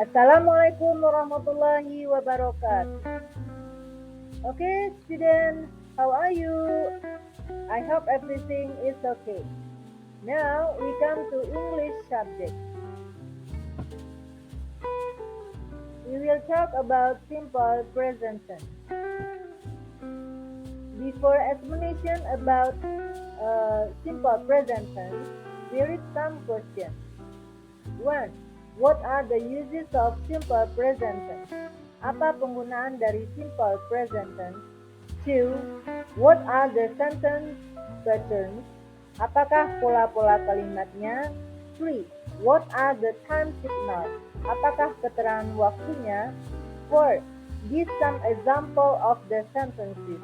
Assalamualaikum warahmatullahi wabarakatuh. Okay, students, how are you? I hope everything is okay. Now we come to English subject. We will talk about simple present tense. Before explanation about simple present tense, here is some questions. 1. What are the uses of simple present tense? Apa penggunaan dari simple present tense? 2. What are the sentence patterns? Apakah pola-pola kalimatnya? 3. What are the time signals? Apakah keterangan waktunya? 4. Give some example of the sentences.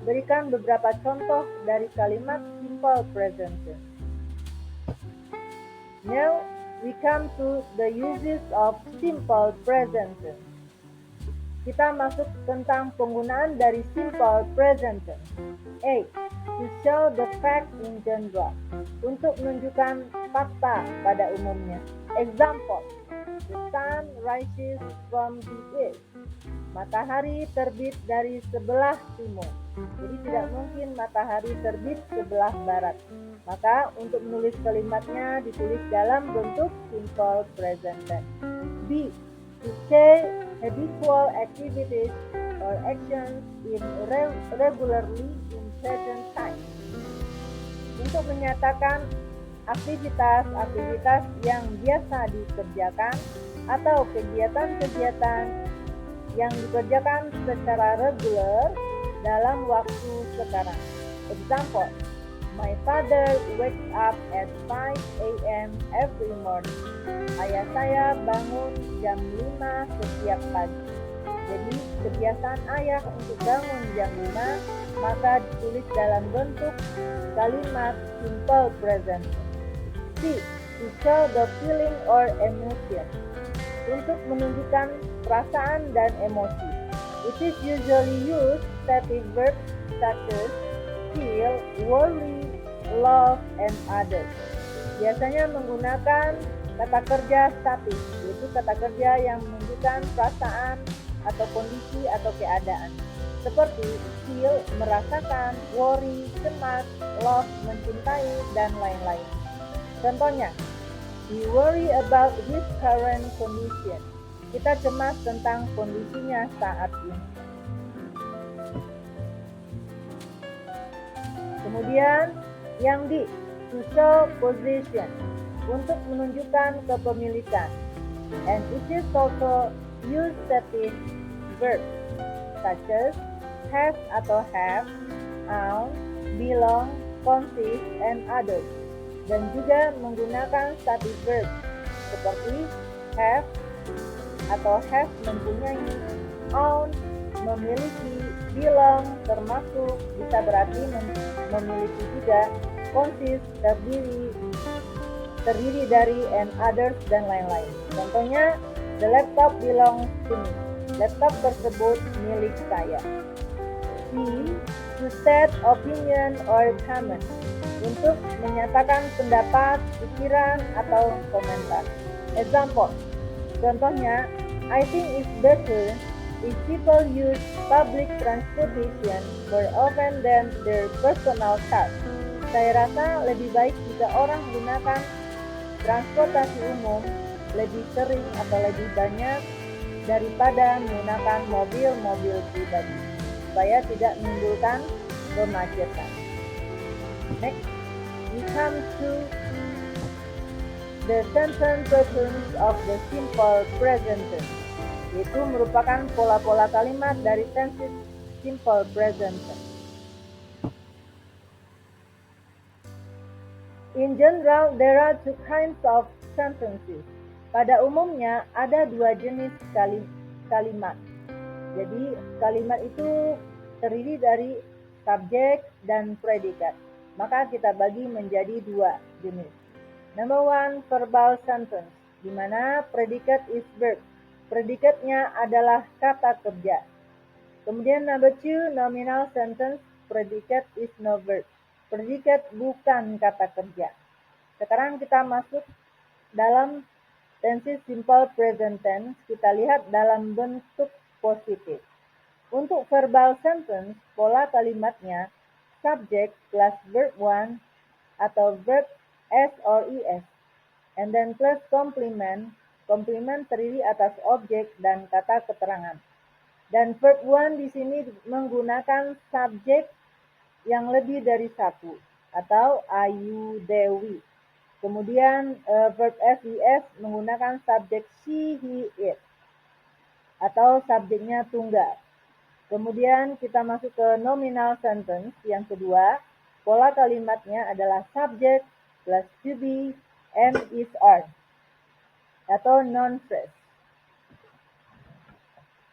Berikan beberapa contoh dari kalimat simple present tense. Now we come to the uses of simple present tense. Kita masuk tentang penggunaan dari simple present tense. A. To show the fact in general. Untuk menunjukkan fakta pada umumnya. Example. The sun rises from the east. Matahari terbit dari sebelah timur. Jadi tidak mungkin matahari terbit sebelah barat. Maka untuk menulis kalimatnya ditulis dalam bentuk simple present tense. B. To say habitual activities or actions in regularly in present time. Untuk menyatakan aktivitas-aktivitas yang biasa dikerjakan atau kegiatan-kegiatan yang dikerjakan secara reguler dalam waktu sekarang. Example. My father wakes up at 5 a.m. every morning. Ayah saya bangun jam 5 setiap pagi. Jadi kebiasaan ayah untuk bangun jam 5 maka ditulis dalam bentuk kalimat simple present. C. To show the feeling or emotion. Untuk menunjukkan perasaan dan emosi. It is usually used stative verbs such as feel, worry, love, and others. Biasanya menggunakan kata kerja statis, yaitu kata kerja yang menunjukkan perasaan atau kondisi atau keadaan. Seperti feel, merasakan, worry, cemas, love, mencintai, dan lain-lain. Contohnya, we worry about his current condition. Kita cemas tentang kondisinya saat ini. Kemudian yang di to show possession, untuk menunjukkan kepemilikan. And it is also use stative verbs such as have atau have, own, belong, consist, and others. Dan juga menggunakan stative verbs seperti have atau have mempunyai, own memiliki, belong termasuk, bisa berarti memiliki juga, consist terdiri dari, and others, dan lain-lain. Contohnya, the laptop belongs to me. Laptop tersebut milik saya. C. To state opinion or comment. Untuk menyatakan pendapat, pikiran, atau komentar. Example. Contohnya, I think it's better if people use public transportation more often than their personal cars. Saya rasa lebih baik jika orang menggunakan transportasi umum lebih sering atau lebih banyak daripada menggunakan mobil-mobil pribadi, supaya tidak menimbulkan kemacetan. Next, we come to the sentence patterns of the simple present tense, yaitu merupakan pola-pola kalimat dari tenses simple present tense. In general, there are two kinds of sentences. Pada umumnya ada dua jenis kalimat. Jadi kalimat itu terdiri dari subjek dan predikat. Maka kita bagi menjadi dua jenis. Number one, verbal sentence, di mana predikat is verb. Predikatnya adalah kata kerja. Kemudian number two, nominal sentence, predikat is no verb. Predikat bukan kata kerja. Sekarang kita masuk dalam tenses simple present tense kita lihat dalam bentuk positif. Untuk verbal sentence, pola kalimatnya subject plus verb one atau verb s or es, and then plus complement. Complement terdiri atas objek dan kata keterangan. Dan verb one di sini menggunakan subjek yang lebih dari satu atau Ayu Dewi. Kemudian verb SES menggunakan subjek she, he, it atau subjeknya tunggal. Kemudian kita masuk ke nominal sentence yang kedua. Pola kalimatnya adalah subject plus to be, am, is, are atau non-phrase.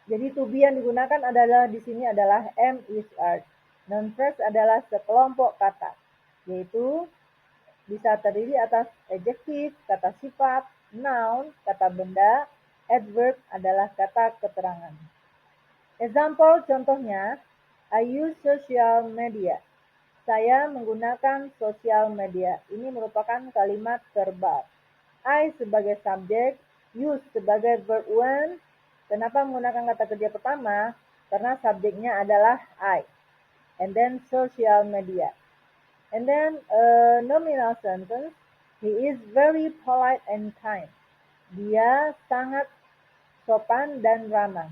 Jadi to be yang digunakan adalah di sini adalah am, is, are. Non-phrase adalah sekelompok kata, yaitu bisa terdiri atas adjektif, kata sifat, noun, kata benda, adverb adalah kata keterangan. Example contohnya, I use social media. Saya menggunakan sosial media. Ini merupakan kalimat verbal. I sebagai subjek, use sebagai verb one. Kenapa menggunakan kata kerja pertama? Karena subjeknya adalah I. And then social media. And then nominal sentence, he is very polite and kind. Dia sangat sopan dan ramah.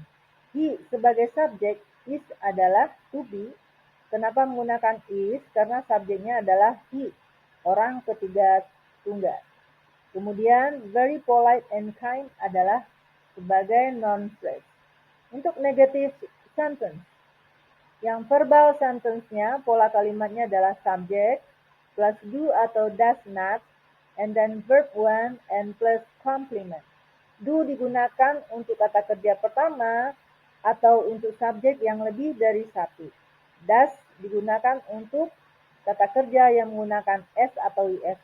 He sebagai subjek, is adalah to be. Kenapa menggunakan is? Karena subjeknya adalah he, orang ketiga tunggal. Kemudian very polite and kind adalah sebagai non-phrase. Untuk negative sentence, yang verbal sentence-nya pola kalimatnya adalah subject plus do atau does not, and then verb one and plus complement. Do digunakan untuk kata kerja pertama atau untuk subjek yang lebih dari satu. Does digunakan untuk kata kerja yang menggunakan s atau is.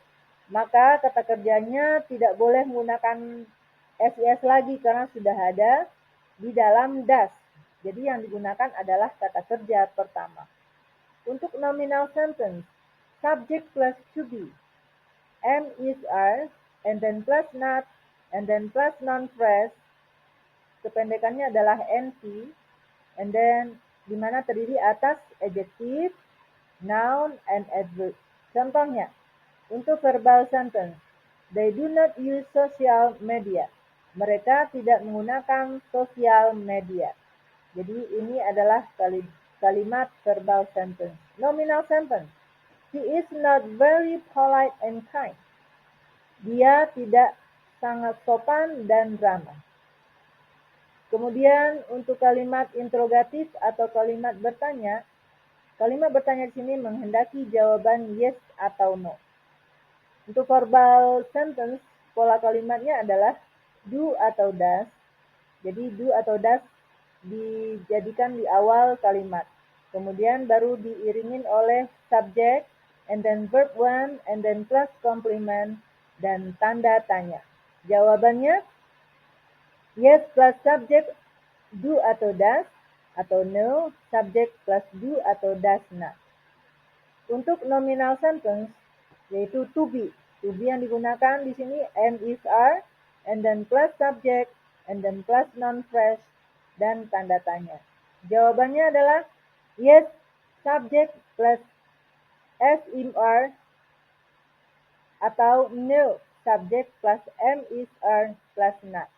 Maka kata kerjanya tidak boleh menggunakan SIS lagi karena sudah ada di dalam does. Jadi yang digunakan adalah kata kerja pertama. Untuk nominal sentence, subject plus to be, am, is, are, and then plus not, and then plus non-phrase, kependekannya adalah NP, and then di mana terdiri atas adjective, noun, and adverb. Contohnya, untuk verbal sentence, they do not use social media. Mereka tidak menggunakan sosial media. Jadi ini adalah kalimat verbal sentence. Nominal sentence, he is not very polite and kind. Dia tidak sangat sopan dan ramah. Kemudian untuk kalimat interrogatif atau kalimat bertanya di sini menghendaki jawaban yes atau no. Untuk verbal sentence, pola kalimatnya adalah do atau does. Jadi do atau does dijadikan di awal kalimat. Kemudian baru diiringin oleh subject, and then verb one, and then plus complement, dan tanda tanya. Jawabannya, yes plus subject, do atau does, atau no, subject plus do atau does not. Untuk nominal sentence, yaitu to be. To be yang digunakan di sini am, is, are, and then plus subject, and then plus non-phrase, dan tanda tanya. Jawabannya adalah yes, subject plus s, im, are, atau no, subject plus am, is, are, plus not.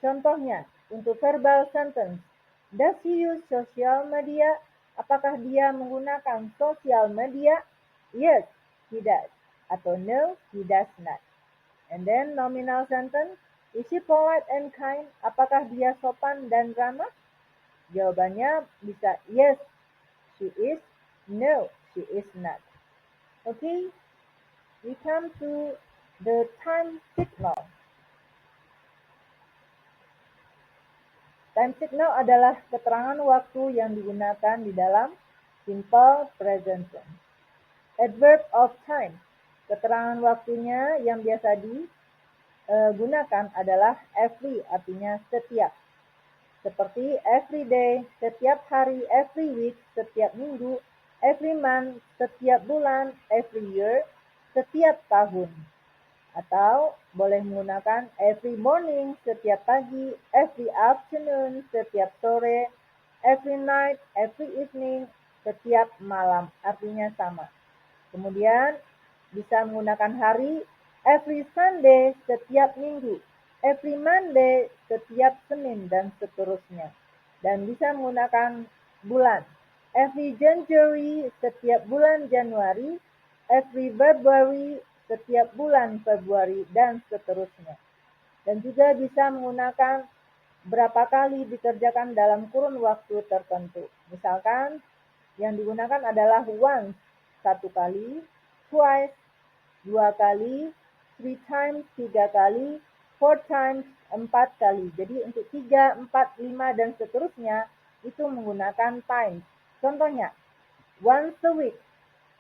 Contohnya, untuk verbal sentence, does he use social media? Apakah dia menggunakan sosial media? Yes, he does. Atau no, he does not. And then nominal sentence, is she polite and kind? Apakah dia sopan dan ramah? Jawabannya bisa yes, she is. No, she is not. Okay, we come to the time signal. Time signal adalah keterangan waktu yang digunakan di dalam simple present tense. Adverb of time. Keterangan waktunya yang biasa digunakan adalah every, artinya setiap. Seperti every day, setiap hari, every week, setiap minggu, every month, setiap bulan, every year, setiap tahun. Atau boleh menggunakan every morning, setiap pagi, every afternoon, setiap sore, every night, every evening, setiap malam. Artinya sama. Kemudian bisa menggunakan hari, every Sunday, setiap minggu, every Monday, setiap Senin, dan seterusnya. Dan bisa menggunakan bulan, every January, setiap bulan Januari, every February, setiap bulan Februari, dan seterusnya. Dan juga bisa menggunakan berapa kali dikerjakan dalam kurun waktu tertentu. Misalkan yang digunakan adalah once, satu kali, twice, dua kali, three times, tiga kali, four times, empat kali. Jadi untuk 3, 4, 5, dan seterusnya itu menggunakan times. Contohnya, once a week,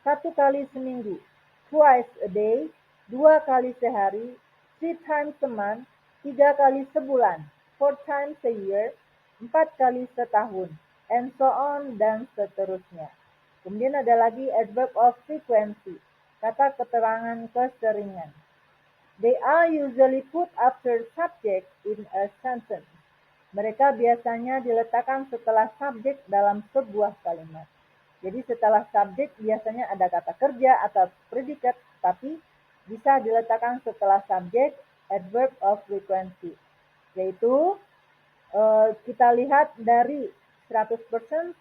satu kali seminggu, twice a day, dua kali sehari, three times a month, tiga kali sebulan, four times a year, empat kali setahun, and so on, dan seterusnya. Kemudian ada lagi adverb of frequency, kata keterangan keseringan. They are usually put after subject in a sentence. Mereka biasanya diletakkan setelah subjek dalam sebuah kalimat. Jadi setelah subjek biasanya ada kata kerja atau predikat, tapi bisa diletakkan setelah subjek adverb of frequency. Yaitu kita lihat dari 100%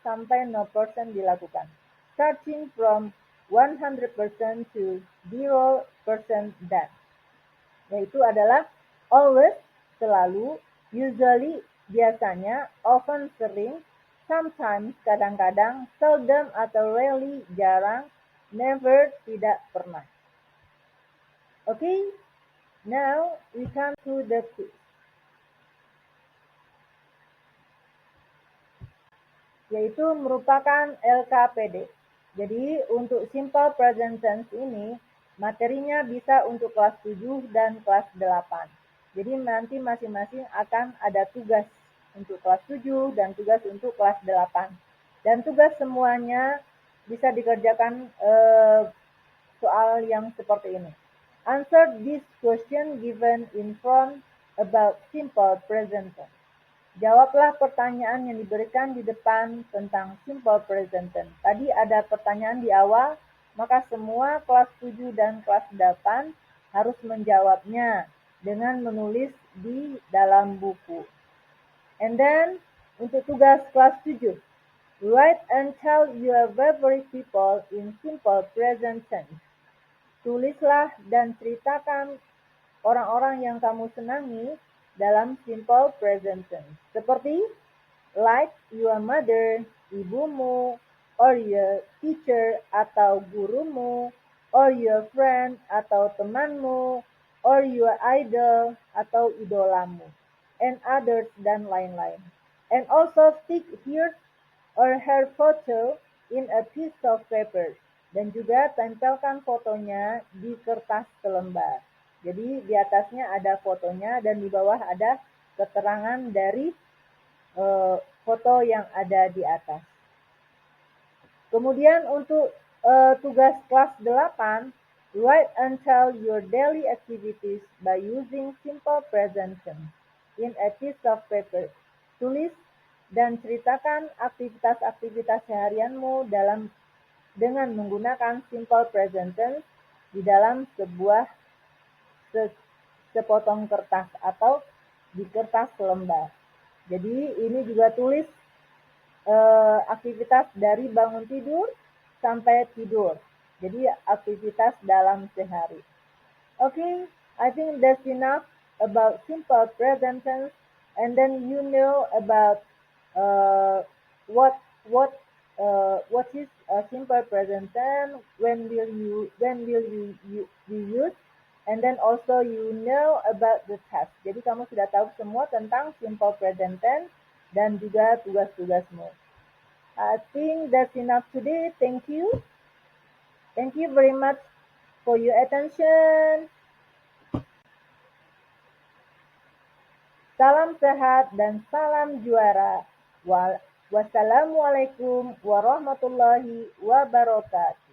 sampai 0% dilakukan. Starting from 100% to 0% that. Yaitu adalah always, selalu, usually, biasanya, often, sering, sometimes, kadang-kadang, seldom atau rarely, jarang, never, tidak pernah. Okay, now we come to the quiz. Yaitu merupakan LKPD. Jadi untuk simple present tense ini, materinya bisa untuk kelas 7 dan kelas 8. Jadi nanti masing-masing akan ada tugas untuk kelas 7 dan tugas untuk kelas 8. Dan tugas semuanya bisa dikerjakan soal yang seperti ini. Answer this question given in front about simple present tense. Jawablah pertanyaan yang diberikan di depan tentang simple present tense. Tadi ada pertanyaan di awal, maka semua kelas 7 dan kelas 8 harus menjawabnya dengan menulis di dalam buku. And then, untuk tugas kelas 7, write and tell your favorite people in simple present tense. Tulislah dan ceritakan orang-orang yang kamu senangi dalam simple present tense. Seperti like your mother, ibumu, or your teacher atau gurumu, or your friend atau temanmu, or your idol atau idolamu, and others, dan lain-lain. And also stick his or her photo in a piece of paper. Dan juga tempelkan fotonya di kertas selembar. Jadi di atasnya ada fotonya dan di bawah ada keterangan dari foto yang ada di atas. Kemudian untuk tugas kelas 8, write and tell your daily activities by using simple present tense in a piece of paper. Tulis dan ceritakan aktivitas-aktivitas seharianmu dengan menggunakan simple present tense di dalam sebuah sepotong kertas atau di kertas selembar. Jadi ini juga tulis aktivitas dari bangun tidur sampai tidur. Jadi aktivitas dalam sehari. Okay, I think that's enough about simple present tense, and then you know about what is a simple present tense, when will you use, and then also you know about the task. Jadi kamu sudah tahu semua tentang simple present tense dan juga tugas-tugasmu. I think that's enough today. Thank you. Thank you very much for your attention. Salam sehat dan salam juara. Wassalamualaikum warahmatullahi wabarakatuh.